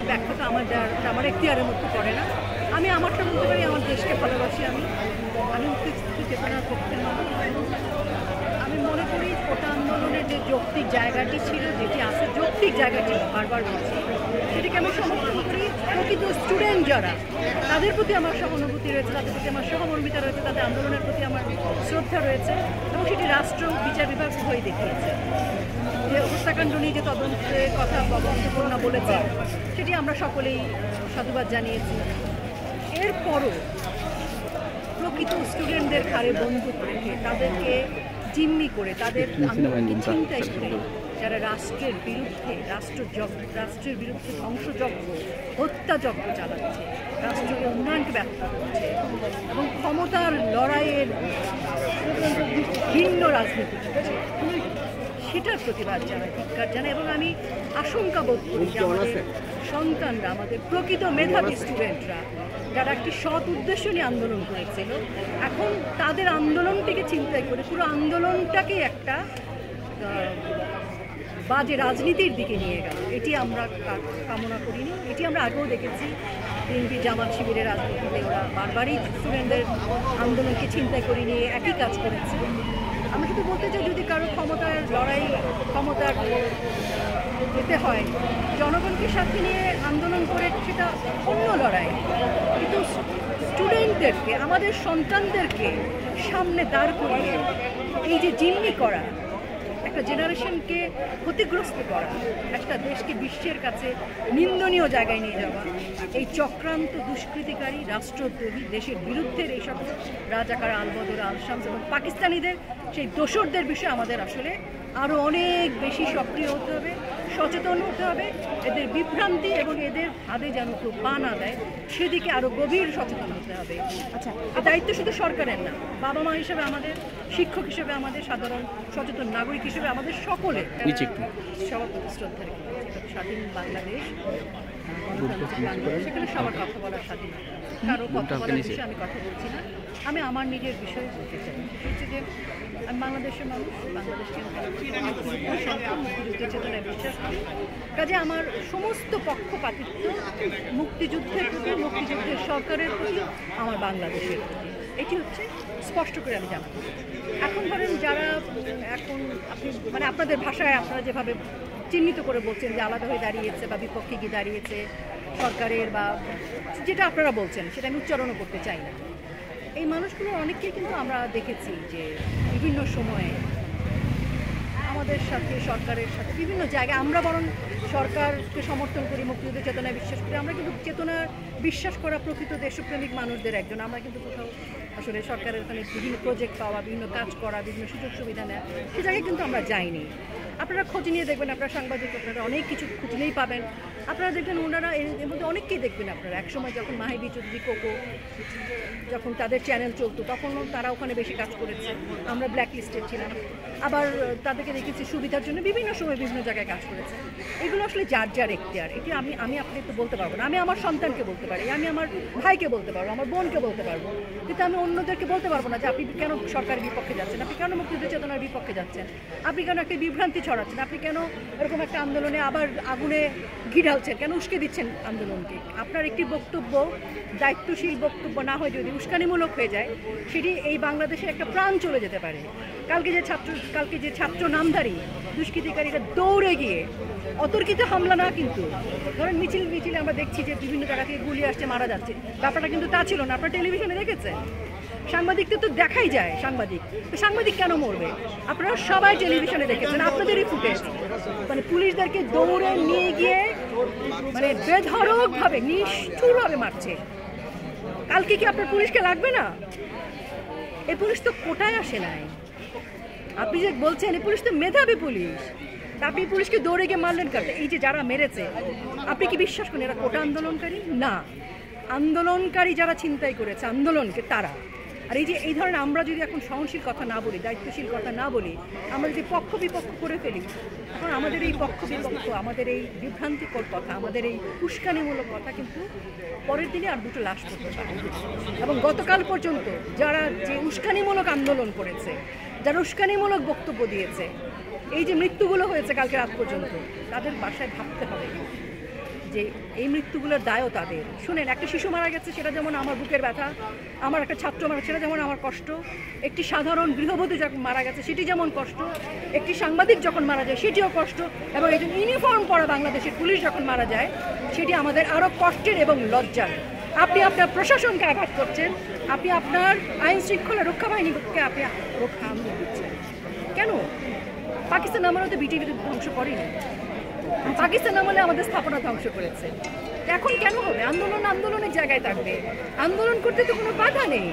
ব্যাখ্যা তো আমার এখতিয়ারের মধ্যে পড়ে না। আমি আমারটা বলতে পারি, আমার দেশকে ভালোবাসি। আমি মুক্তিযুদ্ধ চেতনার পক্ষে মানুষ। আমি মনে করি কোটা আন্দোলনের যে যৌক্তিক জায়গাটি ছিল, যেটি আছে যৌক্তিক জায়গাটি বারবার বলছি, সেটিকে আমি সমর্থন করি। প্রকৃত স্টুডেন্ট যারা, তাদের প্রতি আমার সহানুভূতি রয়েছে, তাদের প্রতি আমার সহমর্মিতা রয়েছে, তাদের আন্দোলনের প্রতি আমার শ্রদ্ধা রয়েছে, এবং সেটি রাষ্ট্র বিচার বিভাগ উভয় দেখিয়েছে। যে হত্যাকাণ্ড নিয়ে যে তদন্তের কথা অন্নপূর্ণা বলেছে, সেটি আমরা সকলেই সাধুবাদ জানিয়েছি। এরপরও প্রকৃত স্টুডেন্টদের ঘাড়ে বন্দুক রেখে, তাদেরকে জিম্মি করে, তাদের আন্দোলনকে চিন্তাই করে যারা রাষ্ট্রের বিরুদ্ধে রাষ্ট্রের বিরুদ্ধে ধ্বংসযজ্ঞ, হত্যাযজ্ঞ চালাচ্ছে, রাষ্ট্রের উন্নয়নকে ব্যর্থ করছে এবং ক্ষমতার লড়াইয়ের ভিন্ন রাজনীতি করছে, সেটার প্রতিবাদ জানায়, ধিক্কার জানায়। এবং আমি আশঙ্কা বোধ করি যে আমাদের সন্তানরা, আমাদের প্রকৃত মেধাবী স্টুডেন্টরা যারা একটি সৎ উদ্দেশ্য নিয়ে আন্দোলন করেছিল, এখন তাদের আন্দোলনটিকে চিন্তাই করে পুরো আন্দোলনটাকে একটা বাজে রাজনীতির দিকে নিয়ে গেল। এটি আমরা কামনা করিনি। এটি আমরা আগেও দেখেছি, বিএনপি জামাত শিবিরের রাজনীতিতে ওরা বারবারই স্টুডেন্টদের আন্দোলনকে চিন্তাই করে নিয়ে একই কাজ করেছে। আমি শুধু বলতে চাই, যদি কারো ক্ষমতার লড়াই, ক্ষমতার যেতে হয়, জনগণকে সাথে নিয়ে আন্দোলন করে সেটা অন্য লড়াই, কিন্তু স্টুডেন্টদেরকে, আমাদের সন্তানদেরকে সামনে দাঁড় করিয়ে এই যে জিম্মি করা, একটা জেনারেশনকে ক্ষতিগ্রস্ত করা, একটা দেশকে বিশ্বের কাছে নিন্দনীয় জায়গায় নিয়ে যাওয়া, এই চক্রান্ত দুষ্কৃতিকারী, রাষ্ট্রদ্রোহী, দেশের বিরুদ্ধের এইসব রাজাকার, আলবদর, আল-শামস এবং পাকিস্তানিদের সেই দোসরদের বিষয়ে আমাদের আসলে আরও অনেক বেশি সক্রিয় হতে হবে, সচেতন হতে হবে। এদের বিভ্রান্তি এবং এদের হাতে যেন কেউ পা না দেয়, সেদিকে আরও গভীর সচেতন হতে হবে। আচ্ছা, এই দায়িত্ব শুধু সরকারের না, বাবা মা হিসেবে আমাদের, শিক্ষক হিসেবে আমাদের, সাধারণ সচেতন নাগরিক হিসেবে আমাদের সকলে সবার প্রতি শ্রদ্ধা রেখে, স্বাধীন বাংলাদেশ, সেখানে সবার কথা বলার স্বাধীনতা, কারো কথা বলার বিষয়ে আমি কথা বলছি না। আমি আমার নিজের বিষয়ে বলতে চাই, হচ্ছে যে আমি বাংলাদেশের মানুষ, বাংলাদেশকে মুক্তিযুদ্ধ চেতনায় বিশ্বাস করি। কাজে আমার সমস্ত পক্ষপাতিত্ব মুক্তিযুদ্ধের প্রতি, মুক্তিযুদ্ধের সরকারের প্রতি, আমার বাংলাদেশের প্রতি, এটি হচ্ছে স্পষ্ট করে আমি জানাবো। এখন ধরেন যারা এখন আপনি মানে আপনাদের ভাষায় আপনারা যেভাবে চিহ্নিত করে বলছেন যে আলাদা হয়ে দাঁড়িয়েছে বা বিপক্ষে গিয়ে দাঁড়িয়েছে সরকারের, বা যেটা আপনারা বলছেন সেটা আমি উচ্চারণও করতে চাই না, এই মানুষগুলো অনেককেই কিন্তু আমরা দেখেছি যে বিভিন্ন সময়ে আমাদের সাথে, সরকারের সাথে বিভিন্ন জায়গায়, আমরা বরং সরকারকে সমর্থন করি, মুক্তিযুদ্ধ চেতনায় বিশ্বাস করি, আমরা কিন্তু চেতনার বিশ্বাস করা প্রকৃত দেশপ্রেমিক মানুষদের একজন। আমরা কিন্তু কোথাও আসলে সরকারের ওখানে বিভিন্ন প্রজেক্ট পাওয়া, বিভিন্ন কাজ করা, বিভিন্ন সুযোগ সুবিধা নেওয়া, সে জায়গায় কিন্তু আমরা যাইনি। আপনারা খোঁজ নিয়ে দেখবেন, আপনারা সাংবাদিক, আপনারা অনেক কিছু খুঁজলেই পাবেন। আপনারা দেখবেন ওনারা এর মধ্যে অনেককেই দেখবেন আপনারা। একসময় যখন মাহিবি চৌধুরী, কোকো, যখন তাদের চ্যানেল চলতো, তখনও তারা ওখানে বেশি কাজ করেছে, আমরা ব্ল্যাক লিস্টেড ছিলাম। আবার তাদেরকে দেখেছি সুবিধার জন্য বিভিন্ন সময় বিভিন্ন জায়গায় কাজ করেছে। এগুলো আসলে যার যার এখতিয়ার। এটি আমি আপনি তো বলতে পারবো না। আমি আমার সন্তানকে বলতে পারি, আমি আমার ভাইকে বলতে পারবো, আমার বোনকে বলতে পারবো, কিন্তু আমি অন্যদেরকে বলতে পারবো না যে আপনি কেন সরকারের বিপক্ষে যাচ্ছেন, আপনি কেন মুক্তিযুদ্ধ চেতনার বিপক্ষে যাচ্ছেন, আপনি কেন একটা বিভ্রান্তি ছড়াচ্ছেন, আপনি কেন এরকম একটা আন্দোলনে আবার আগুনে ঘি ঢালছেন, কেন উস্কে দিচ্ছেন আন্দোলনকে। আপনার একটি বক্তব্য দায়িত্বশীল বক্তব্য না হয় যদি উস্কানিমূলক হয়ে যায়, সেটি এই বাংলাদেশের একটা প্রাণ চলে যেতে পারে। কালকে যে ছাত্র নামধারী দুষ্কৃতিকারীরা দৌড়ে গিয়ে অতর্কিত হামলা না, কিন্তু ধরেন মিছিলে আমরা দেখছি যে বিভিন্ন জায়গা থেকে গুলি আসছে, মারা যাচ্ছে, ব্যাপারটা কিন্তু তা ছিল না। আপনারা টেলিভিশনে দেখেছেন, সাংবাদিকদের তো দেখাই যায়, সাংবাদিক কেন মরবে? আপনারা সবাই টেলিভিশনে দেখেছেন, আপনাদেরই ফুটেজ, মানে পুলিশদেরকে দৌড়ে নিয়ে গিয়ে মানে বেধড়কভাবে, নিষ্ঠুরভাবে মারছে। কালকে কি আপনার পুলিশকে লাগবে না? এই পুলিশ তো কোটায় আসে নাই। আপনি যে বলছেন এই পুলিশ তো মেধাবী পুলিশ, আপনি পুলিশকে দৌড়ে গিয়ে মারলেন কাটে। এই যে যারা মেরেছে, আপনি কি বিশ্বাস করেন এরা কোটা আন্দোলনকারী? না, আন্দোলনকারী যারা ছিনতাই করেছে আন্দোলনকে, তারা। আর এই ধরনের আমরা যদি এখন সহনশীল কথা না বলি, দায়িত্বশীল কথা না বলি, আমরা যদি পক্ষ বিপক্ষ করে ফেলি, এখন আমাদের এই পক্ষ বিপক্ষ, আমাদের এই বিভ্রান্তিকর কথা, আমাদের এই উস্কানিমূলক কথা কিন্তু পরের দিনে আর দুটো লাশ করতে পারে। এবং গতকাল পর্যন্ত যারা যে উস্কানিমূলক আন্দোলন করেছে, যারা উস্কানিমূলক বক্তব্য দিয়েছে, এই যে মৃত্যুগুলো হয়েছে কালকে রাত পর্যন্ত, তাদের বাসায় ভাবতে হবে যে যে এই মৃত্যুগুলোর দায়ও তাদের। শুনেন, একটা শিশু মারা গেছে, সেটা যেমন আমার বুকের ব্যথা, আমার একটা ছাত্র মারা, সেটা যেমন আমার কষ্ট, একটি সাধারণ গৃহবধূ যখন মারা গেছে সেটি যেমন কষ্ট, একটি সাংবাদিক যখন মারা যায় সেটিও কষ্ট, এবং একজন ইউনিফর্ম পরা বাংলাদেশের পুলিশ যখন মারা যায় সেটি আমাদের আরও কষ্টের এবং লজ্জার। আপনি আপনার প্রশাসনকে আঘাত করছেন, আপনি আপনার আইন শৃঙ্খলা রক্ষা বাহিনীকে আপনি রক্ষা দিচ্ছেন কেন? পাকিস্তান আমলে তো বিটিভি ধ্বংস করেনি, পাকিস্তান আমলে আমাদের স্থাপনা ধ্বংস করেছে। এখন কেন হবে? আন্দোলনের জায়গায় থাকবে, আন্দোলন করতে তো কোনো বাধা নেই।